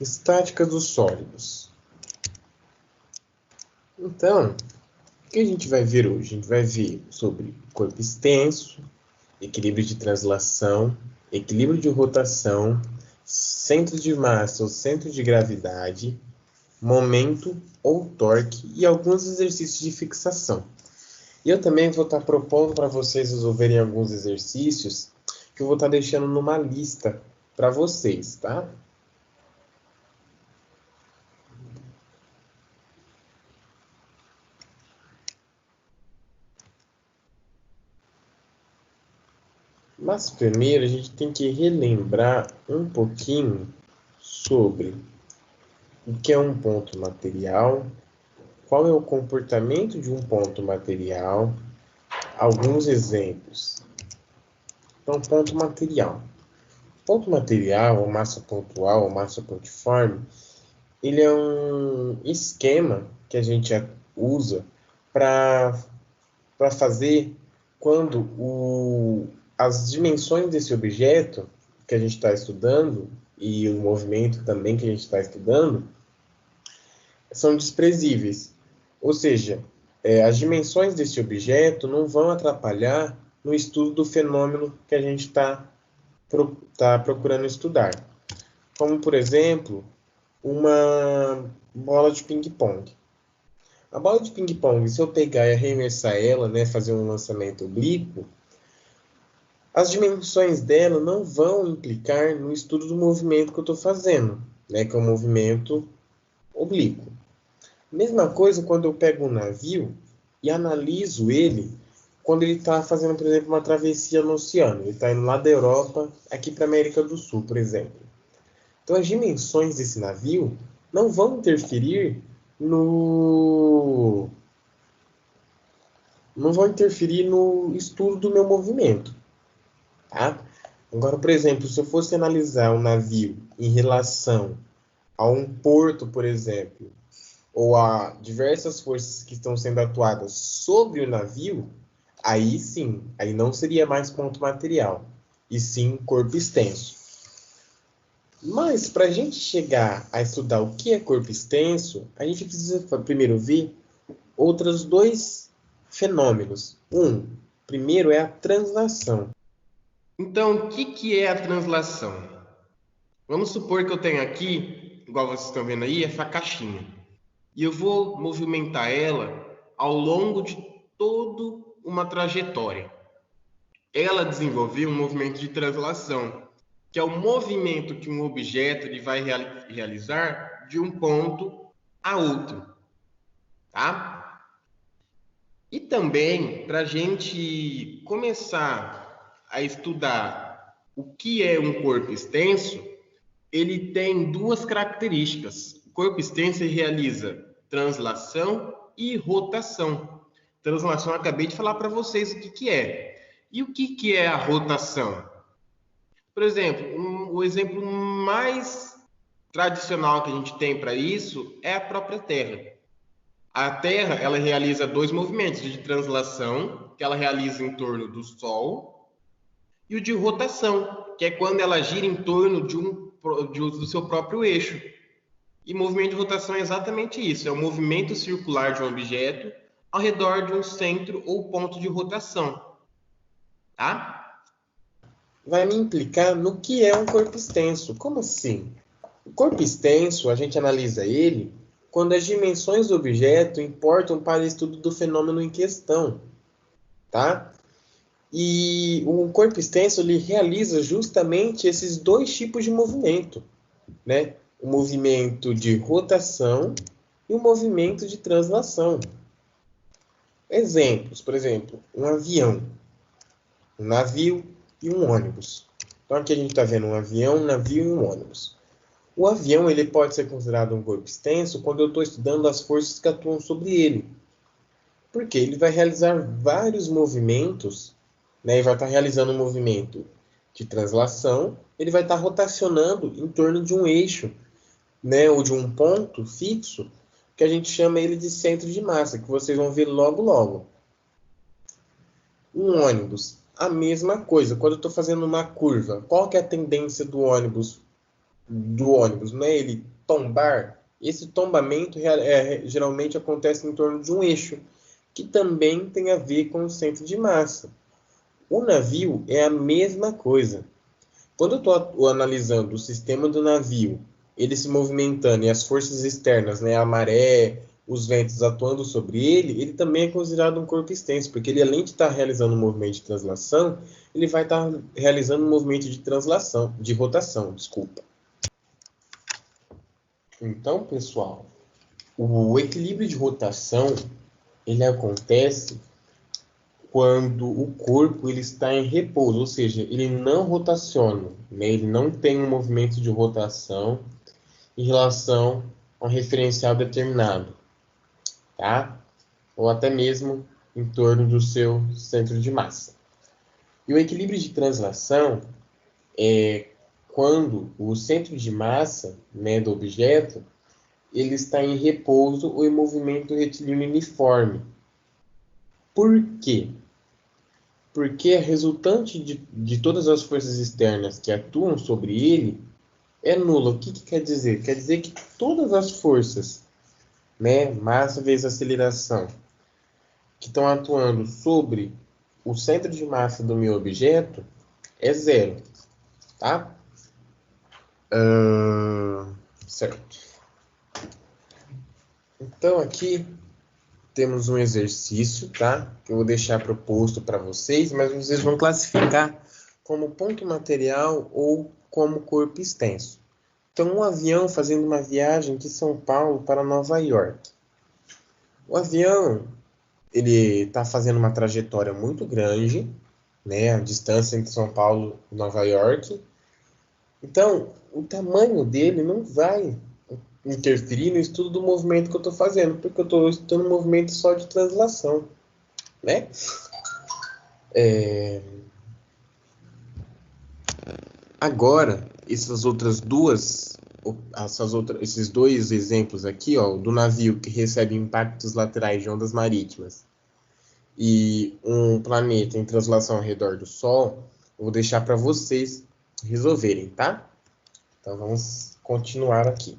Estática dos sólidos. Então, o que a gente vai ver hoje? A gente vai ver sobre corpo extenso, equilíbrio de translação, equilíbrio de rotação, centro de massa ou centro de gravidade, momento ou torque e alguns exercícios de fixação. E eu também vou estar propondo para vocês resolverem alguns exercícios que eu vou estar deixando numa lista para vocês, tá? Mas primeiro a gente tem que relembrar um pouquinho sobre o que é um ponto material, qual é o comportamento de um ponto material, alguns exemplos. Então, ponto material. Ponto material, ou massa pontual, ou massa pontiforme, ele é um esquema que a gente usa para fazer quando as dimensões desse objeto que a gente está estudando e o movimento também que a gente está estudando são desprezíveis. Ou seja, as dimensões desse objeto não vão atrapalhar no estudo do fenômeno que a gente está procurando estudar. Como, por exemplo, uma bola de ping-pong. A bola de ping-pong, se eu pegar e arremessar ela, né, fazer um lançamento oblíquo, as dimensões dela não vão implicar no estudo do movimento que eu estou fazendo, né, que é um movimento oblíquo. Mesma coisa quando eu pego um navio e analiso ele quando ele está fazendo, por exemplo, uma travessia no oceano. Ele está indo lá da Europa aqui para a América do Sul, por exemplo. Então, as dimensões desse navio não vão interferir no estudo do meu movimento, tá? Agora, por exemplo, se eu fosse analisar um navio em relação a um porto, por exemplo, ou a diversas forças que estão sendo atuadas sobre o navio, aí sim, aí não seria mais ponto material, e sim corpo extenso. Mas para a gente chegar a estudar o que é corpo extenso, a gente precisa primeiro ver outros dois fenômenos. Primeiro é a translação. Então, o que é a translação? Vamos supor que eu tenho aqui, igual vocês estão vendo aí, essa caixinha. E eu vou movimentar ela ao longo de toda uma trajetória. Ela desenvolveu um movimento de translação, que é o movimento que um objeto ele vai realizar de um ponto a outro, tá? E também, para a gente começar a estudar o que é um corpo extenso, ele tem duas características. O corpo extenso realiza translação e rotação. Translação, eu acabei de falar para vocês o que é. E o que é a rotação? Por exemplo, o exemplo mais tradicional que a gente tem para isso é a própria Terra. A Terra, ela realiza dois movimentos, de translação, que ela realiza em torno do Sol, e o de rotação, que é quando ela gira em torno do seu próprio eixo. E movimento de rotação é exatamente isso, é o movimento circular de um objeto ao redor de um centro ou ponto de rotação. Tá? Vai me implicar no que é um corpo extenso. Como assim? O corpo extenso, a gente analisa ele quando as dimensões do objeto importam para o estudo do fenômeno em questão, tá? E o corpo extenso ele realiza justamente esses dois tipos de movimento, né? O movimento de rotação e o movimento de translação. Exemplos, por exemplo, um avião, um navio e um ônibus. Então aqui a gente está vendo um avião, um navio e um ônibus. O avião ele pode ser considerado um corpo extenso quando eu estou estudando as forças que atuam sobre ele. Porque ele vai realizar vários movimentos, né? Ele vai estar realizando um movimento de translação, ele vai estar rotacionando em torno de um eixo, né? Ou de um ponto fixo, que a gente chama ele de centro de massa, que vocês vão ver logo logo. Um ônibus, a mesma coisa. Quando eu estou fazendo uma curva, qual que é a tendência do ônibus do ônibus, não é ele tombar, esse tombamento geralmente acontece em torno de um eixo, que também tem a ver com o centro de massa. O navio é a mesma coisa. Quando eu estou analisando o sistema do navio, ele se movimentando e as forças externas, né, a maré, os ventos atuando sobre ele, ele também é considerado um corpo extenso, porque ele, além de estar realizando um movimento de translação, ele vai estar realizando um movimento de translação, de rotação, desculpa. Então, pessoal, o equilíbrio de rotação, ele acontece quando o corpo ele está em repouso, ou seja, ele não rotaciona, né? Ele não tem um movimento de rotação em relação a um referencial determinado, tá? Ou até mesmo em torno do seu centro de massa. E o equilíbrio de translação é quando o centro de massa, né, do objeto ele está em repouso ou em movimento retilíneo uniforme. Por quê? Porque a resultante de todas as forças externas que atuam sobre ele é nula. O que quer dizer? Quer dizer que todas as forças, né, massa vezes aceleração, que estão atuando sobre o centro de massa do meu objeto é zero, tá? Certo. Então aqui temos um exercício, tá? Que eu vou deixar proposto para vocês, mas vocês vão classificar como ponto material ou como corpo extenso. Então, um avião fazendo uma viagem de São Paulo para Nova York. O avião, ele está fazendo uma trajetória muito grande, né? A distância entre São Paulo e Nova York. Então, o tamanho dele não vai interferir no estudo do movimento que eu estou fazendo, porque eu estou estudando um movimento só de translação, né? Agora, esses dois exemplos aqui, ó, do navio que recebe impactos laterais de ondas marítimas e um planeta em translação ao redor do Sol, eu vou deixar para vocês resolverem, tá? Então vamos continuar aqui.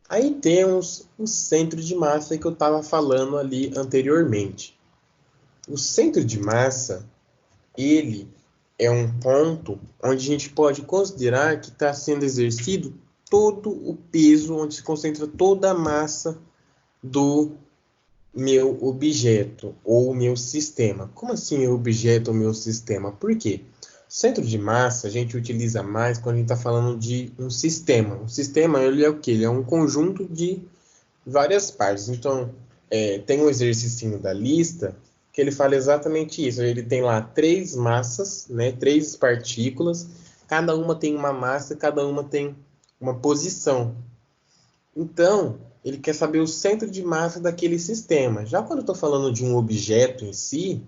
Aí temos o centro de massa que eu estava falando ali anteriormente. O centro de massa, ele é um ponto onde a gente pode considerar que está sendo exercido todo o peso, onde se concentra toda a massa do meu objeto ou meu sistema. Como assim objeto ou meu sistema? Por quê? Centro de massa a gente utiliza mais quando a gente está falando de um sistema. Um sistema ele é o quê? Ele é um conjunto de várias partes. Então, tem um exercício da lista que ele fala exatamente isso. Ele tem lá 3 massas, né, 3 partículas, cada uma tem uma massa, cada uma tem uma posição. Então, ele quer saber o centro de massa daquele sistema. Já quando eu estou falando de um objeto em si,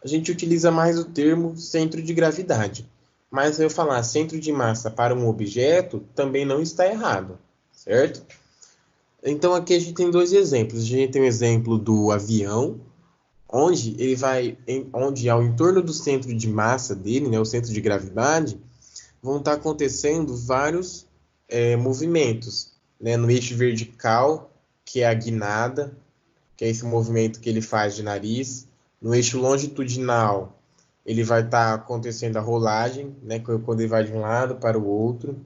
a gente utiliza mais o termo centro de gravidade. Mas se eu falar centro de massa para um objeto, também não está errado, certo? Então aqui a gente tem 2 exemplos. A gente tem o exemplo do avião, onde ao entorno do centro de massa dele, né, o centro de gravidade, vão estar acontecendo vários movimentos, né, no eixo vertical, que é a guinada, que é esse movimento que ele faz de nariz. No eixo longitudinal, ele vai estar acontecendo a rolagem, né, quando ele vai de um lado para o outro.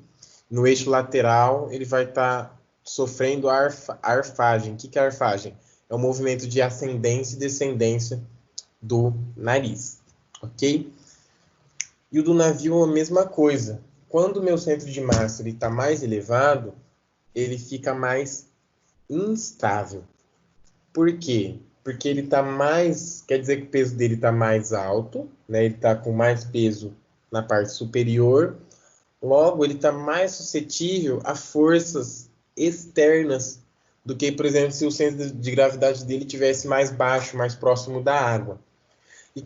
No eixo lateral, ele vai estar sofrendo a arfagem. O que é a arfagem? É o movimento de ascendência e descendência do nariz, ok? E o do navio é a mesma coisa. Quando o meu centro de massa está mais elevado, ele fica mais instável. Por quê? Porque ele está mais, quer dizer que o peso dele está mais alto, né? Ele está com mais peso na parte superior, logo ele está mais suscetível a forças externas do que, por exemplo, se o centro de gravidade dele tivesse mais baixo, mais próximo da água. E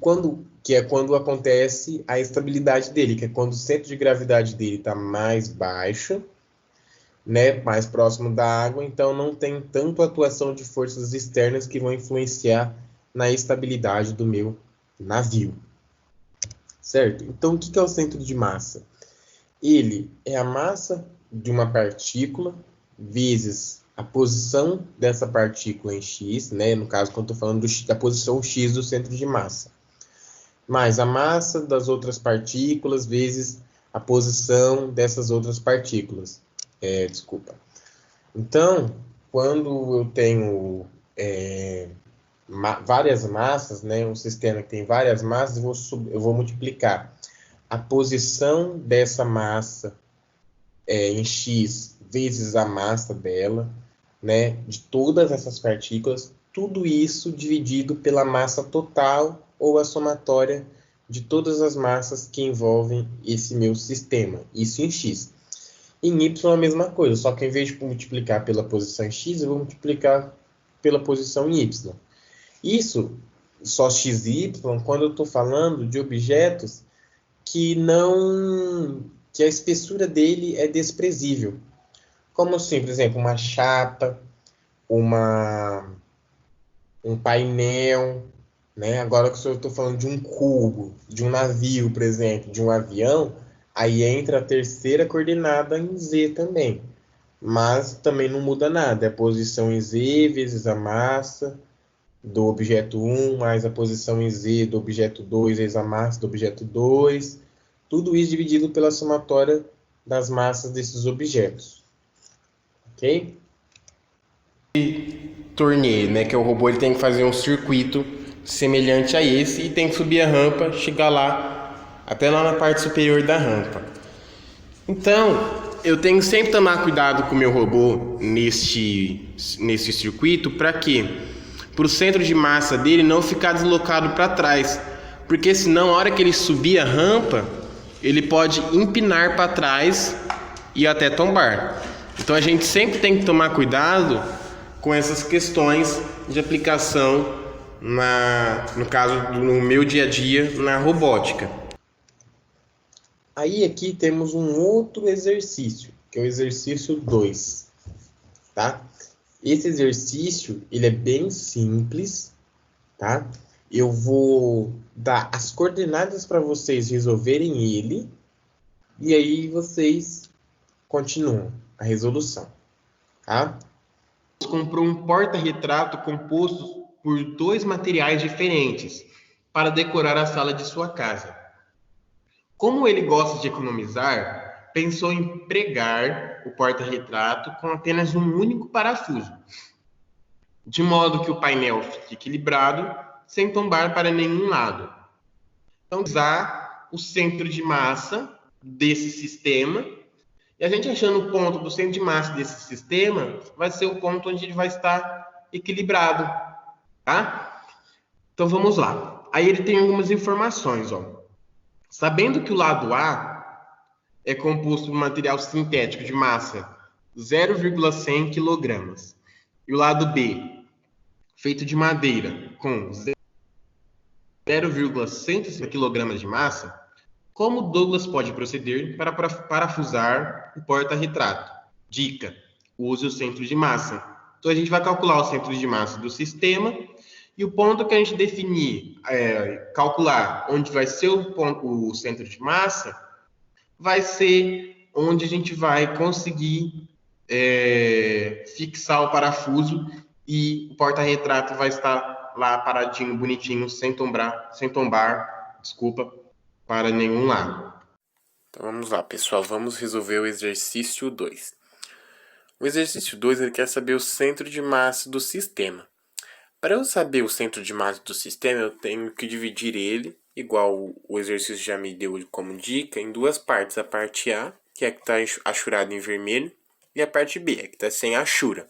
que é quando acontece a estabilidade dele, que é quando o centro de gravidade dele está mais baixo, né, mais próximo da água, então não tem tanto atuação de forças externas que vão influenciar na estabilidade do meu navio. certo? Então, o que é o centro de massa? Ele é a massa de uma partícula vezes a posição dessa partícula em x, né? No caso, quando eu estou falando da posição x do centro de massa, mais a massa das outras partículas vezes a posição dessas outras partículas. Desculpa. Então, quando eu tenho várias massas, né, um sistema que tem várias massas, eu vou multiplicar a posição dessa massa em x vezes a massa dela, né, de todas essas partículas, tudo isso dividido pela massa total ou a somatória de todas as massas que envolvem esse meu sistema, isso em x. Em y é a mesma coisa, só que em vez de multiplicar pela posição em x, eu vou multiplicar pela posição em y. Isso, só x e y, quando eu estou falando de objetos que a espessura dele é desprezível. Como assim, por exemplo, uma chapa, um painel, né? Agora que eu estou falando de um cubo, de um navio, por exemplo, de um avião, aí entra a terceira coordenada em z também. Mas também não muda nada, é a posição em z vezes a massa do objeto 1, mais a posição em z do objeto 2 vezes a massa do objeto 2. Tudo isso dividido pela somatória das massas desses objetos. Ok? Torneio, né, que o robô ele tem que fazer um circuito semelhante a esse e tem que subir a rampa, chegar lá, até lá na parte superior da rampa. Então, eu tenho que sempre tomar cuidado com o meu robô neste circuito, para quê? Para o centro de massa dele não ficar deslocado para trás, porque senão, a hora que ele subir a rampa, ele pode empinar para trás e até tombar. Então, a gente sempre tem que tomar cuidado com essas questões de aplicação no caso, no meu dia a dia, na robótica. Aí aqui temos um outro exercício, que é o exercício 2, tá? Esse exercício, ele é bem simples, tá? Eu vou dar as coordenadas para vocês resolverem ele, e aí vocês continuam a resolução, tá? Comprou um porta-retrato composto por 2 materiais diferentes para decorar a sala de sua casa. Como ele gosta de economizar, pensou em pregar o porta-retrato com apenas um único parafuso, de modo que o painel fique equilibrado, sem tombar para nenhum lado. Então, usar o centro de massa desse sistema, e a gente achando o ponto do centro de massa desse sistema, vai ser o ponto onde ele vai estar equilibrado, tá? Então, vamos lá. Aí ele tem algumas informações, ó. Sabendo que o lado A é composto por material sintético de massa 0,100 kg e o lado B, feito de madeira com 0,150 kg de massa, como Douglas pode proceder para parafusar o porta-retrato? Dica: use o centro de massa. Então a gente vai calcular o centro de massa do sistema e o ponto que a gente definir, calcular onde vai ser o centro de massa, vai ser onde a gente vai conseguir fixar o parafuso e o porta-retrato vai estar lá paradinho, bonitinho, sem tombar, desculpa, para nenhum lado. Então vamos lá, pessoal, vamos resolver o exercício 2. O exercício 2 ele quer saber o centro de massa do sistema. Para eu saber o centro de massa do sistema, eu tenho que dividir ele, igual o exercício já me deu como dica, em 2 partes. A parte A, que é a que está achurada em vermelho, e a parte B, a que está sem achura.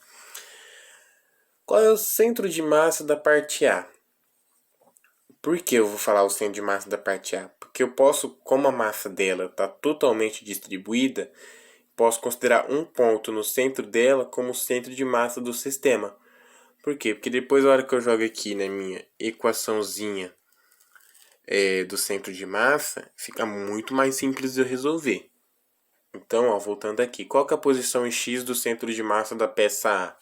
Qual é o centro de massa da parte A? Por que eu vou falar o centro de massa da parte A? Porque eu posso, como a massa dela está totalmente distribuída, posso considerar um ponto no centro dela como centro de massa do sistema. Por quê? Porque depois, na hora que eu jogo aqui na minha equaçãozinha do centro de massa, fica muito mais simples de eu resolver. Então, ó, voltando aqui, qual que é a posição em x do centro de massa da peça A?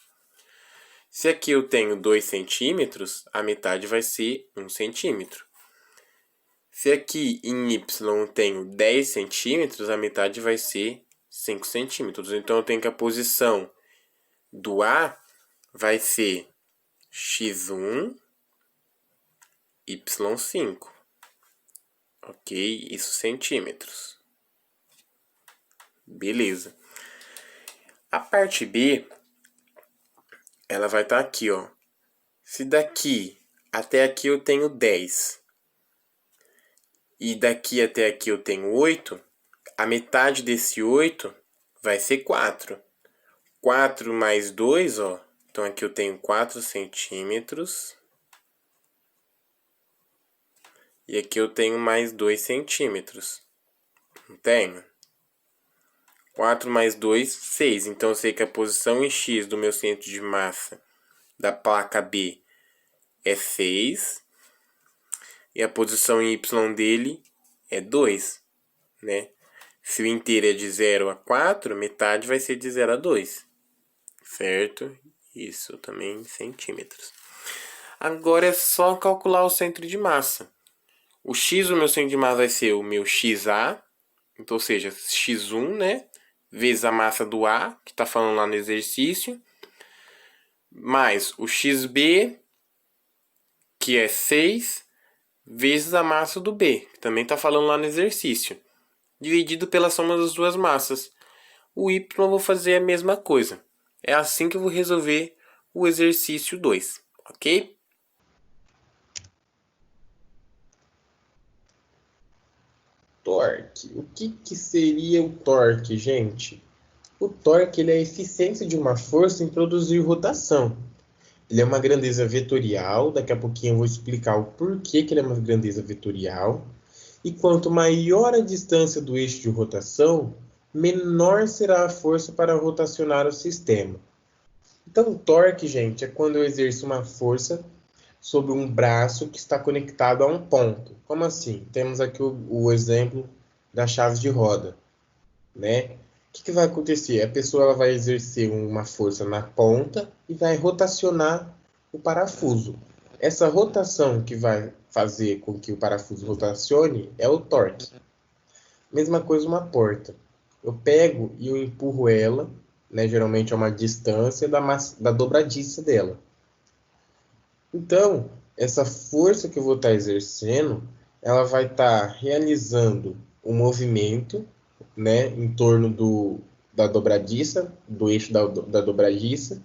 Se aqui eu tenho 2 centímetros, a metade vai ser 1 centímetro. Se aqui em y eu tenho 10 centímetros, a metade vai ser 5 centímetros. Então, eu tenho que a posição do A vai ser x1, y5. Ok? Isso centímetros. Beleza. A parte B, ela vai estar aqui, ó. Se daqui até aqui eu tenho 10 e daqui até aqui eu tenho 8, a metade desse 8 vai ser 4. 4 mais 2, ó. Então aqui eu tenho 4 centímetros. E aqui eu tenho mais 2 centímetros. Não tenho? 4 mais 2, 6. Então eu sei que a posição em X do meu centro de massa da placa B é 6. E a posição em Y dele é 2, né? Se o inteiro é de 0 a 4, metade vai ser de 0 a 2. Certo? Isso também em centímetros. Agora é só calcular o centro de massa. O X do meu centro de massa vai ser o meu XA, então, ou seja, X1, né? Vezes a massa do A, que está falando lá no exercício, mais o XB, que é 6, vezes a massa do B, que também está falando lá no exercício, dividido pela soma das duas massas. O Y eu vou fazer a mesma coisa. É assim que eu vou resolver o exercício 2, ok? Torque. O que seria o torque, gente? O torque ele é a eficiência de uma força em produzir rotação. Ele é uma grandeza vetorial. Daqui a pouquinho eu vou explicar o porquê que ele é uma grandeza vetorial. E quanto maior a distância do eixo de rotação, menor será a força para rotacionar o sistema. Então, o torque, gente, é quando eu exerço uma força sobre um braço que está conectado a um ponto. Como assim? Temos aqui o exemplo da chave de roda, né? O que vai acontecer? A pessoa ela vai exercer uma força na ponta e vai rotacionar o parafuso. Essa rotação que vai fazer com que o parafuso rotacione é o torque. Mesma coisa uma porta. Eu pego e eu empurro ela, né? Geralmente a uma distância da dobradiça dela. Então, essa força que eu vou estar exercendo, ela vai estar realizando um movimento, né, em torno da dobradiça, do eixo da dobradiça,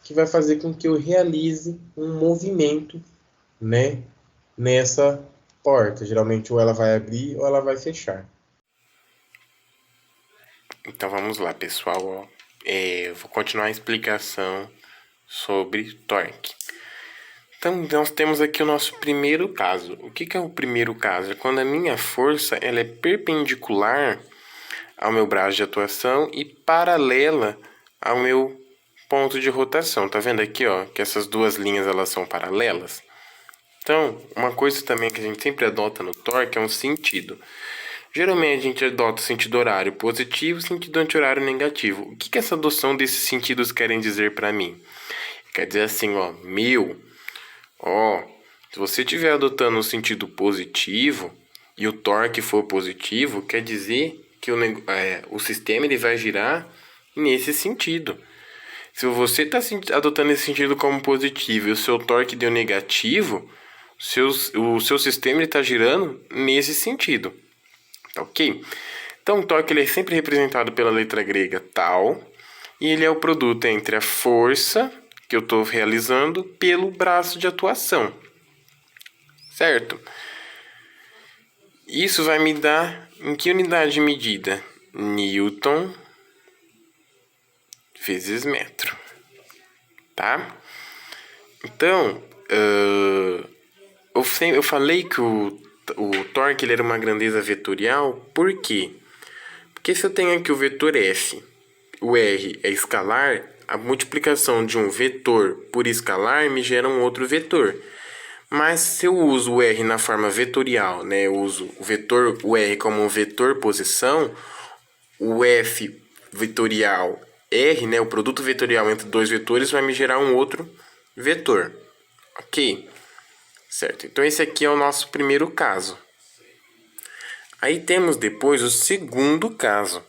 que vai fazer com que eu realize um movimento, né, nessa porta. Geralmente ou ela vai abrir ou ela vai fechar. Então vamos lá, pessoal. Vou continuar a explicação sobre torque. Então, nós temos aqui o nosso primeiro caso. O que é o primeiro caso? É quando a minha força ela é perpendicular ao meu braço de atuação e paralela ao meu ponto de rotação. Tá vendo aqui, ó, que essas duas linhas elas são paralelas? Então, uma coisa também que a gente sempre adota no torque é um sentido. Geralmente a gente adota o sentido horário positivo e o sentido anti-horário negativo. O que essa adoção desses sentidos querem dizer para mim? Quer dizer assim, ó, se você estiver adotando um sentido positivo e o torque for positivo, quer dizer que o sistema ele vai girar nesse sentido. Se você está adotando esse sentido como positivo e o seu torque deu negativo, o seu sistema está girando nesse sentido. Tá ok? Então, o torque ele é sempre representado pela letra grega tal, e ele é o produto entre a força que eu estou realizando pelo braço de atuação. Certo? Isso vai me dar em que unidade de medida? Newton vezes metro. Tá? Então, eu falei que o torque ele era uma grandeza vetorial, por quê? Porque se eu tenho aqui o vetor F, o R é escalar, a multiplicação de um vetor por escalar me gera um outro vetor. Mas se eu uso o R na forma vetorial, né, eu uso o R como um vetor posição, o F vetorial R, né, o produto vetorial entre dois vetores, vai me gerar um outro vetor. Ok? Certo? Então esse aqui é o nosso primeiro caso. Aí temos depois o segundo caso,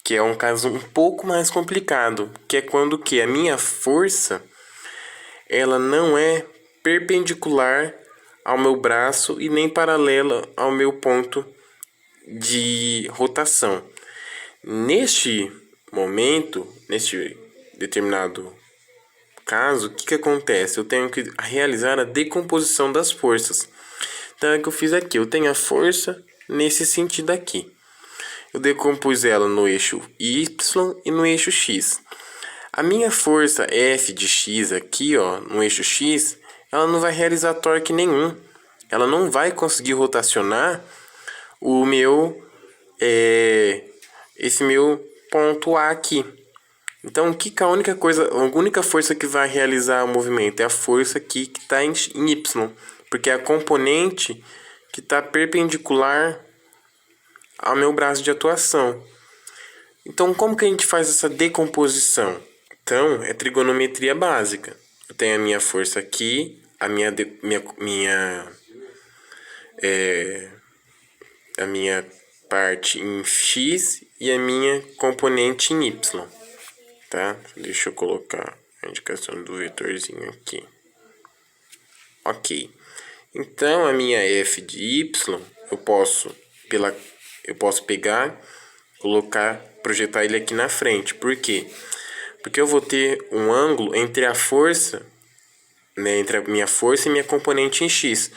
que é um caso um pouco mais complicado, que é quando que a minha força ela não é perpendicular ao meu braço e nem paralela ao meu ponto de rotação. Neste momento, neste determinado caso, o que acontece? Eu tenho que realizar a decomposição das forças. Então é o que eu fiz aqui. Eu tenho a força nesse sentido aqui. Eu decompus ela no eixo Y e no eixo X. A minha força F de X aqui, ó, no eixo X, ela não vai realizar torque nenhum. Ela não vai conseguir rotacionar o meu, esse meu ponto A aqui. Então, a única força que vai realizar o movimento é a força aqui que está em Y, porque é a componente que está perpendicular ao meu braço de atuação. Então, como que a gente faz essa decomposição? Então, é trigonometria básica. Eu tenho a minha força aqui, a minha parte em X e a minha componente em Y. Tá? Deixa eu colocar a indicação do vetorzinho aqui. Ok. Então, a minha F de Y, eu posso pegar, projetar ele aqui na frente. Por quê? Porque eu vou ter um ângulo entre a força, né, entre a minha força e minha componente em X.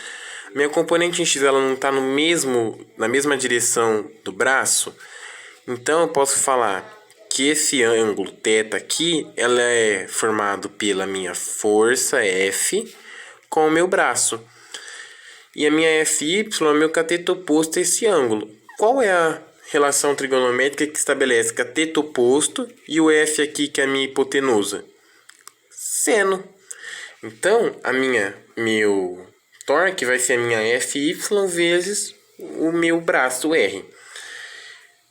Minha componente em X ela não está na mesma direção do braço. Então, eu posso falar que esse ângulo θ aqui, ela é formado pela minha força F com o meu braço. E a minha FY é o meu cateto oposto a esse ângulo. Qual é a relação trigonométrica que estabelece cateto oposto e o F aqui, que é a minha hipotenusa? Seno. Então, meu torque vai ser a minha FY vezes o meu braço R.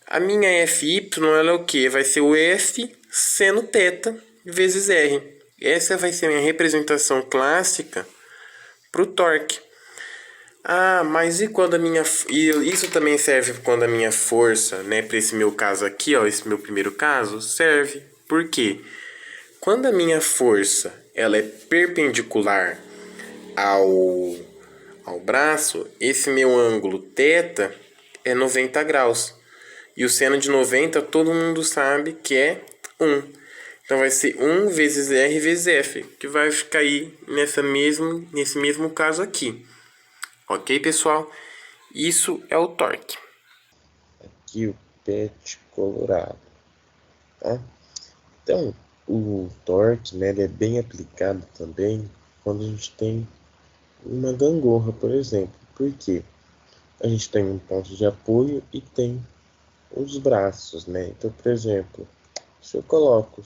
A minha FY ela é o que? Vai ser o F seno θ vezes R. Essa vai ser a minha representação clássica para o torque. Ah, mas e quando isso também serve quando a minha força, né, para esse meu caso aqui, ó, esse meu primeiro caso, serve. Por quê? Quando a minha força ela é perpendicular ao braço, esse meu ângulo θ é 90 graus. E o seno de 90 todo mundo sabe que é 1. Então vai ser 1 vezes R vezes F, que vai ficar aí nesse mesmo caso aqui. Ok, pessoal? Isso é o torque. Aqui o PET colorado, tá? Então, o torque, né, ele é bem aplicado também quando a gente tem uma gangorra, por exemplo. Por quê? A gente tem um ponto de apoio e tem os braços, né? Então, por exemplo, se eu coloco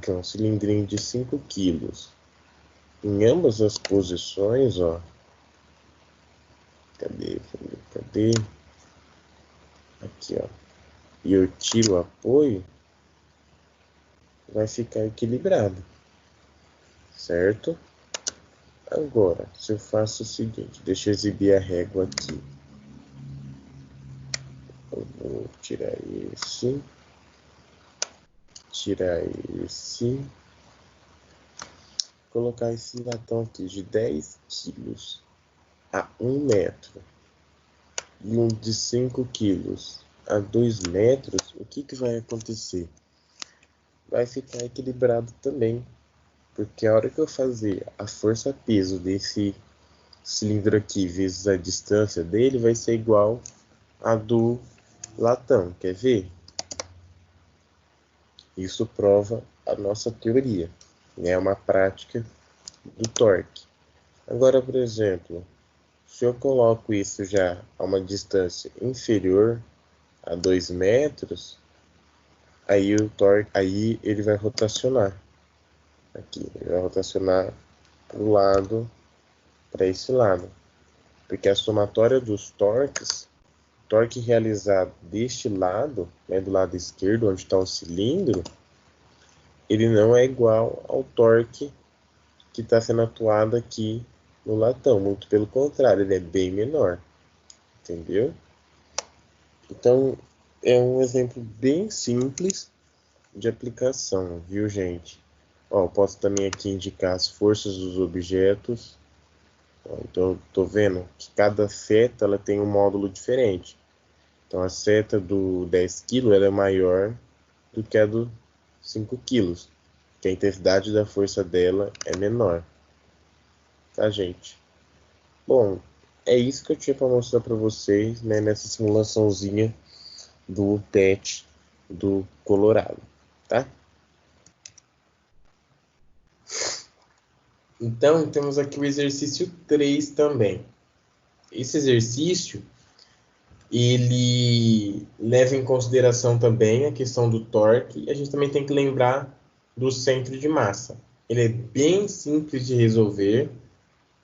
um cilindrinho de 5 quilos em ambas as posições, ó. Cadê? Aqui, ó. E eu tiro o apoio, vai ficar equilibrado, certo? Agora, se eu faço o seguinte, deixa eu exibir a régua aqui. Eu vou tirar esse, colocar esse latão aqui de 10 quilos a 1 metro e um de 5 quilos a 2 metros, o que vai acontecer? Vai ficar equilibrado também, porque a hora que eu fazer a força-peso desse cilindro aqui vezes a distância dele vai ser igual a do latão. Quer ver? Isso prova a nossa teoria, né? É uma prática do torque. Agora, por exemplo, se eu coloco isso já a uma distância inferior a 2 metros, aí ele vai rotacionar. Aqui, ele vai rotacionar para esse lado. Porque a somatória dos torques, o torque realizado deste lado, né, do lado esquerdo, onde está o cilindro, ele não é igual ao torque que está sendo atuado aqui no latão. Muito pelo contrário, ele é bem menor. entendeu? Então, é um exemplo bem simples de aplicação, viu, gente? Ó, posso também aqui indicar as forças dos objetos. Ó, então, tô vendo que cada seta ela tem um módulo diferente. Então, a seta do 10 kg ela é maior do que a do 5 kg, que a intensidade da força dela é menor. Tá, gente? Bom, é isso que eu tinha para mostrar para vocês, né, nessa simulaçãozinha do PET do Colorado, tá? Então, temos aqui o exercício 3 também. Esse exercício, ele leva em consideração também a questão do torque, e a gente também tem que lembrar do centro de massa. Ele é bem simples de resolver,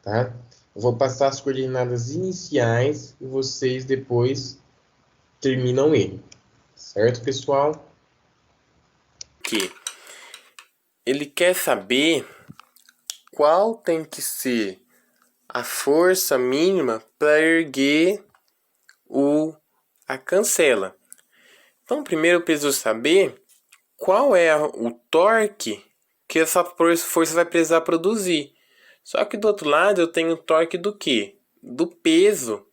tá? Eu vou passar as coordenadas iniciais e vocês depois terminam ele. Certo, pessoal? Que ele quer saber qual tem que ser a força mínima para erguer a cancela. Então, primeiro eu preciso saber qual é o torque que essa força vai precisar produzir. Só que do outro lado eu tenho o torque do quê? Do peso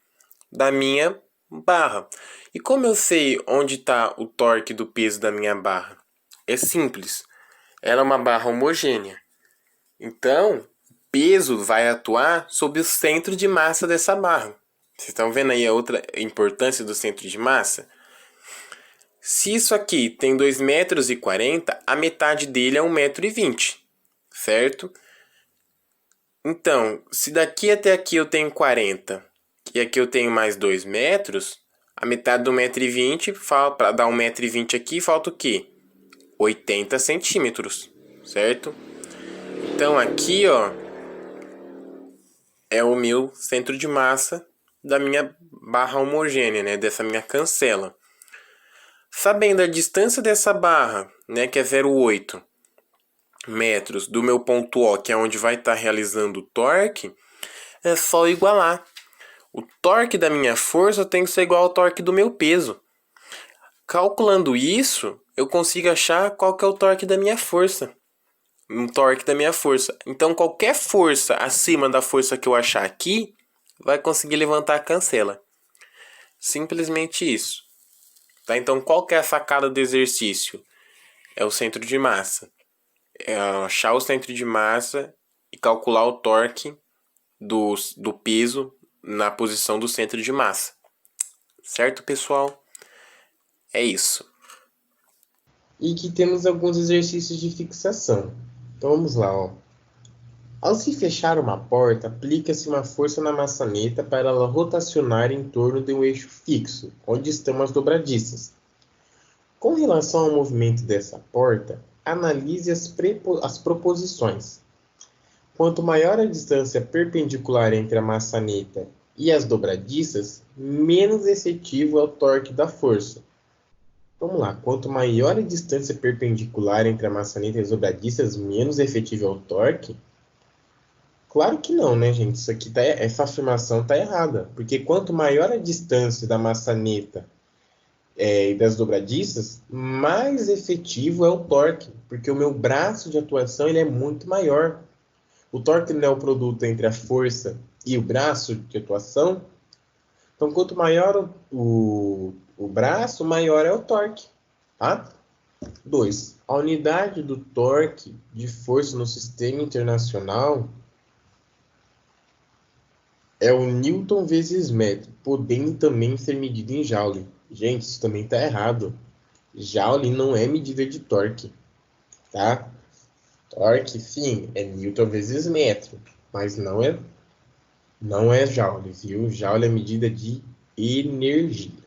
da minha barra. E como eu sei onde está o torque do peso da minha barra? É simples. Ela é uma barra homogênea. Então, o peso vai atuar sobre o centro de massa dessa barra. Vocês estão vendo aí a outra importância do centro de massa? Se isso aqui tem 2,40 m, a metade dele é 1,20 m, certo? Então, se daqui até aqui eu tenho 40 e aqui eu tenho mais 2 metros, a metade do 1,20 m, para dar 1,20 m aqui, falta o quê? 80 centímetros, certo? Então aqui, ó, é o meu centro de massa da minha barra homogênea, né? Dessa minha cancela. Sabendo a distância dessa barra, né, que é 0,8 metros, do meu ponto O, que é onde vai estar realizando o torque, é só igualar. O torque da minha força tem que ser igual ao torque do meu peso. Calculando isso, eu consigo achar qual que é o torque da minha força. O torque da minha força. Então, qualquer força acima da força que eu achar aqui, vai conseguir levantar a cancela. Simplesmente isso. Tá? Então, qual que é a sacada do exercício? É o centro de massa. É achar o centro de massa e calcular o torque do peso na posição do centro de massa. Certo, pessoal? É isso. E que temos alguns exercícios de fixação. Então vamos lá, ó. Ao se fechar uma porta, aplica-se uma força na maçaneta para ela rotacionar em torno de um eixo fixo, onde estão as dobradiças. Com relação ao movimento dessa porta, analise as proposições. Quanto maior a distância perpendicular entre a maçaneta e as dobradiças, menos efetivo é o torque da força. Vamos lá, quanto maior a distância perpendicular entre a maçaneta e as dobradiças, menos efetivo é o torque? Claro que não, né, gente? Essa afirmação está errada, porque quanto maior a distância da maçaneta e das dobradiças, mais efetivo é o torque, porque o meu braço de atuação ele é muito maior. O torque não é o produto entre a força e o braço de atuação. Então, quanto maior o braço, maior é o torque. Tá? 2. A unidade do torque de força no sistema internacional é o Newton vezes metro, podendo também ser medido em Joule. Gente, isso também está errado. Joule não é medida de torque. Tá? Torque, sim, é Newton vezes metro, mas não é Joule, viu? Joule é medida de energia.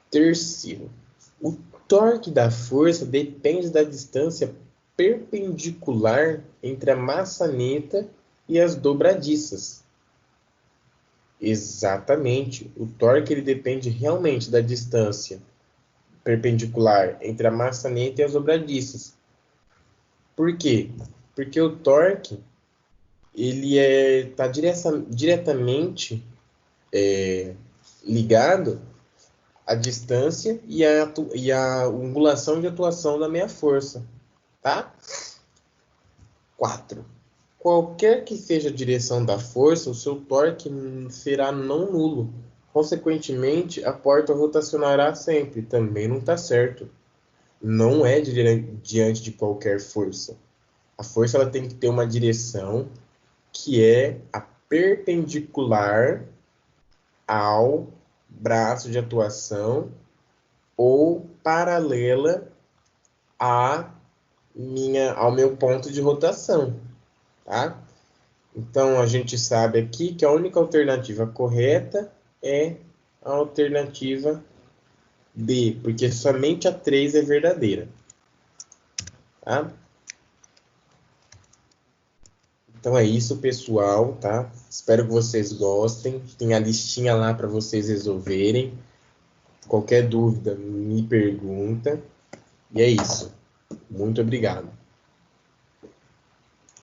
Terceiro, o torque da força depende da distância perpendicular entre a maçaneta e as dobradiças. Exatamente. O torque ele depende realmente da distância perpendicular entre a maçaneta e as dobradiças. Por quê? Porque o torque ele está diretamente ligado à distância e à angulação de atuação da minha força, tá? 4. Qualquer que seja a direção da força, o seu torque será não nulo. Consequentemente, a porta rotacionará sempre. Também não está certo. Não é diante de qualquer força. A força ela tem que ter uma direção que é a perpendicular ao braço de atuação ou paralela ao meu ponto de rotação, tá? Então, a gente sabe aqui que a única alternativa correta é a alternativa D, porque somente a 3 é verdadeira, tá? Então é isso, pessoal, tá? Espero que vocês gostem. Tem a listinha lá para vocês resolverem. Qualquer dúvida, me pergunta. E é isso. Muito obrigado.